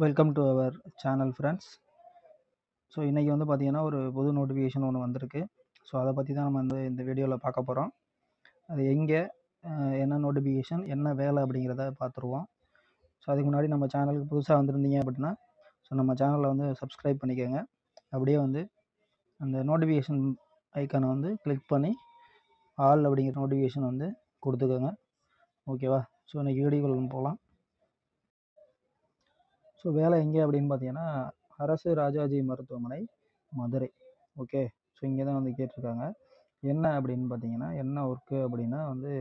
Welcome to our channel friends. So இன்றைக்கி வந்து பார்த்திங்கன்னா ஒரு புது நோட்டிஃபிகேஷன் ஒன்று வந்திருக்கு. ஸோ அதை பற்றி தான் நம்ம வந்து இந்த வீடியோவில் பார்க்க போகிறோம். அது எங்கே, என்ன நோட்டிஃபிகேஷன், என்ன வேலை அப்படிங்கிறத பார்த்துருவோம். ஸோ அதுக்கு முன்னாடி நம்ம சேனலுக்கு புதுசாக வந்திருந்தீங்க அப்படின்னா ஸோ நம்ம சேனலை வந்து சப்ஸ்கிரைப் பண்ணிக்கோங்க. அப்படியே வந்து அந்த நோட்டிஃபிகேஷன் ஐக்கானை வந்து கிளிக் பண்ணி ஆல் அப்படிங்கிற நோட்டிஃபிகேஷன் வந்து கொடுத்துக்கோங்க. ஓகேவா? ஸோ இன்றைக்கி வீடியோக்குள்ள போகலாம். ஸோ வேலை எங்கே அப்படின்னு பார்த்தீங்கன்னா அரசு ராஜாஜி மருத்துவமனை மதுரை. ஓகே, ஸோ இங்கே தான் வந்து கேட்டிருக்காங்க. என்ன அப்படின்னு பார்த்தீங்கன்னா, என்ன ஒர்க்கு அப்படின்னா வந்து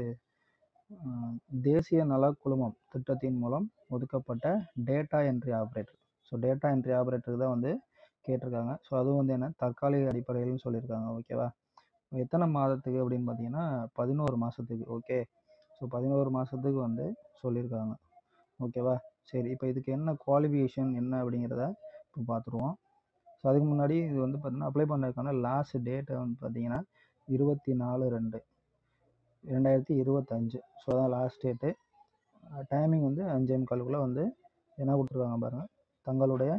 தேசிய நல குழுமம் திட்டத்தின் மூலம் ஒதுக்கப்பட்ட data entry operator. So data entry ஆப்ரேட்டருக்கு தான் வந்து கேட்டிருக்காங்க. ஸோ அதுவும் வந்து என்ன தற்காலிக அடிப்படையில்னு சொல்லியிருக்காங்க. ஓகேவா? எத்தனை மாதத்துக்கு அப்படின்னு பார்த்தீங்கன்னா 11 மாதத்துக்கு. ஓகே, ஸோ 11 மாதத்துக்கு வந்து சொல்லியிருக்காங்க. ஓகேவா? சரி, இப்போ இதுக்கு என்ன குவாலிஃபிகேஷன் என்ன அப்படிங்கிறத இப்போ பார்த்துருவோம். ஸோ அதுக்கு முன்னாடி இது வந்து பார்த்தீங்கன்னா அப்ளை பண்ணுறதுக்கான லாஸ்ட் டேட்டை வந்து பார்த்தீங்கன்னா 24/2/2025. ஸோ அதான் லாஸ்ட் டேட்டு. டைமிங் வந்து 5:45 வந்து என்ன கொடுத்துருக்காங்க பாருங்கள். தங்களுடைய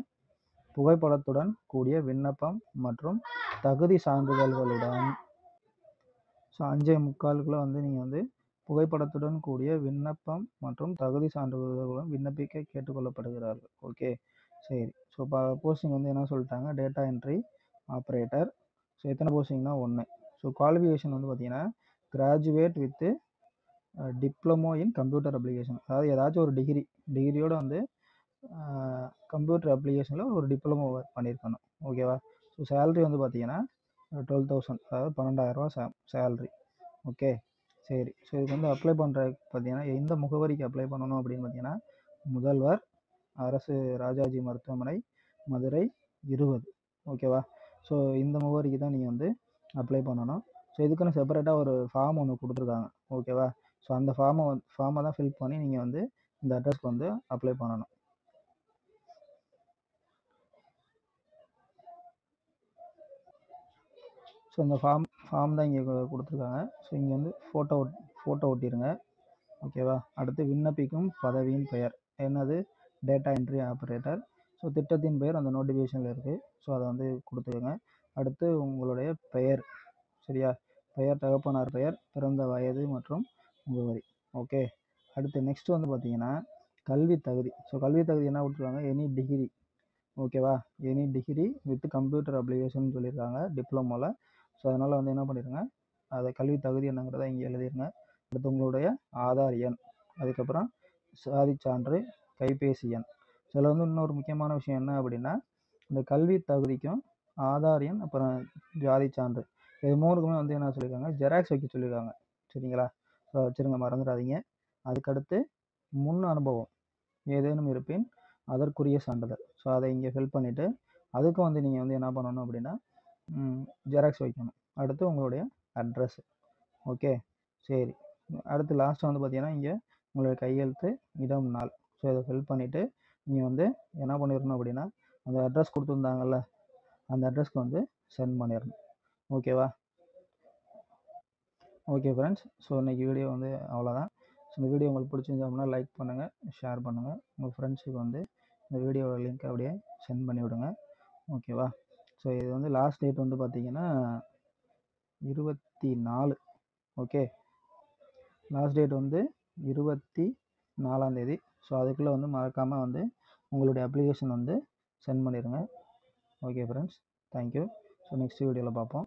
புகைப்படத்துடன் கூடிய விண்ணப்பம் மற்றும் தகுதி சான்றிதழ்களுடன். ஸோ 5:45 வந்து நீங்கள் வந்து புகைப்படத்துடன் கூடிய விண்ணப்பம் மற்றும் தகுதி சான்றிதழ்களுடன் விண்ணப்பிக்க கேட்டுக்கொள்ளப்படுகிறார்கள். ஓகே, சரி. ஸோ இப்போ போஸ்டிங் வந்து என்ன சொல்லிட்டாங்க, டேட்டா என்ட்ரி ஆப்ரேட்டர். ஸோ எத்தனை போஸ்டிங்னா 1. ஸோ குவாலிஃபிகேஷன் வந்து பார்த்தீங்கன்னா graduate with diploma in computer application. அதாவது ஏதாச்சும் ஒரு டிகிரியோடு வந்து கம்ப்யூட்டர் அப்ளிகேஷனில் ஒரு டிப்ளமோ பண்ணியிருக்கணும். ஓகேவா? ஸோ சேலரி வந்து பார்த்தீங்கன்னா 12,000, அதாவது 12,000 சேலரி. ஓகே, சரி. ஸோ இதுக்கு வந்து அப்ளை பண்ணுறதுக்கு பார்த்தீங்கன்னா எந்த முகவரிக்கு அப்ளை பண்ணணும் அப்படின்னு பார்த்தீங்கன்னா முதல்வர் அரசு ராஜாஜி மருத்துவமனை மதுரை 20. ஓகேவா? ஸோ இந்த முகவரிக்கு தான் நீங்கள் வந்து அப்ளை பண்ணணும். ஸோ இதுக்குன்னு செப்பரேட்டாக ஒரு ஃபார்ம் ஒன்று கொடுத்துருக்காங்க. ஓகேவா? ஸோ அந்த ஃபார்மை தான் ஃபில் பண்ணி நீங்கள் வந்து இந்த அட்ரஸ்க்கு வந்து அப்ளை பண்ணணும். ஸோ இந்த ஃபார்ம் தான் இங்கே கொடுத்துருக்காங்க. ஸோ இங்கே வந்து ஃபோட்டோ ஒட்டிடுங்க. ஓகேவா? அடுத்து விண்ணப்பிக்கும் பதவியின் பெயர் என்னது, டேட்டா என்ட்ரி ஆப்ரேட்டர். ஸோ திட்டத்தின் பெயர் அந்த நோட்டிஃபிகேஷனில் இருக்குது. ஸோ அதை வந்து கொடுத்துருங்க. அடுத்து உங்களுடைய பெயர், சரியா? பெயர், தகப்பனார் பெயர், பிறந்த வயது மற்றும் முகவரி. ஓகே, அடுத்து நெக்ஸ்ட் வந்து பார்த்தீங்கன்னா கல்வி தகுதி. ஸோ கல்வி தகுதி என்ன கொடுத்துருக்காங்க, எனி டிகிரி. ஓகேவா? Any degree with computer application சொல்லியிருக்காங்க டிப்ளமோவில். ஸோ அதனால் வந்து என்ன பண்ணிடுங்க, அதை கல்வி தகுதி என்னங்கிறத இங்கே எழுதிருங்க. அடுத்து உங்களுடைய ஆதார் எண், அதுக்கப்புறம் சாதி சான்று, கைபேசி எண். இதில் வந்து இன்னொரு முக்கியமான விஷயம் என்ன அப்படின்னா இந்த கல்வி தகுதிக்கும் ஆதார் எண் அப்புறம் ஜாதி சான்று இது மூணுக்குமே வந்து என்ன சொல்லியிருக்காங்க, ஜெராக்ஸ் வைக்க சொல்லியிருக்காங்க. சரிங்களா? ஸோ வச்சுருங்க, மறந்துடாதீங்க. அதுக்கடுத்து முன் அனுபவம் ஏதேனும் இருப்பின் அதற்குரிய சான்றிதழ். ஸோ அதை இங்கே ஃபில் பண்ணிவிட்டு அதுக்கும் வந்து நீங்கள் வந்து என்ன பண்ணணும் அப்படின்னா ஜெராக்ஸ் வைக்கணும். அடுத்து உங்களுடைய அட்ரஸ். ஓகே, சரி. அடுத்து லாஸ்ட்டு வந்து பார்த்தீங்கன்னா இங்கே உங்களுடைய கையெழுத்து, இடம், நாள். ஸோ இதை ஃபில் பண்ணிவிட்டு நீங்கள் வந்து என்ன பண்ணிடணும் அப்படின்னா அந்த அட்ரஸ் கொடுத்துருந்தாங்கல்ல அந்த அட்ரஸ்க்கு வந்து சென்ட் பண்ணிடணும். ஓகேவா? ஓகே ஃப்ரெண்ட்ஸ், ஸோ இன்றைக்கி வீடியோ வந்து அவ்வளோதான். ஸோ இந்த வீடியோ உங்களுக்கு பிடிச்சிருந்தா அப்படின்னா லைக் பண்ணுங்கள், ஷேர் பண்ணுங்கள். உங்கள் ஃப்ரெண்ட்ஸுக்கு வந்து இந்த வீடியோவோட லிங்க் அப்படியே சென்ட் பண்ணி விடுங்க. ஓகேவா? ஸோ இது வந்து லாஸ்ட் டேட் வந்து பார்த்தீங்கன்னா 24. ஓகே, லாஸ்ட் டேட் வந்து 24 ஸோ அதுக்குள்ளே வந்து மறக்காமல் வந்து உங்களுடைய அப்ளிகேஷன் வந்து சென்ட் பண்ணிடுங்க. Okay friends, thank you. So next வீடியோவில் பார்ப்போம்.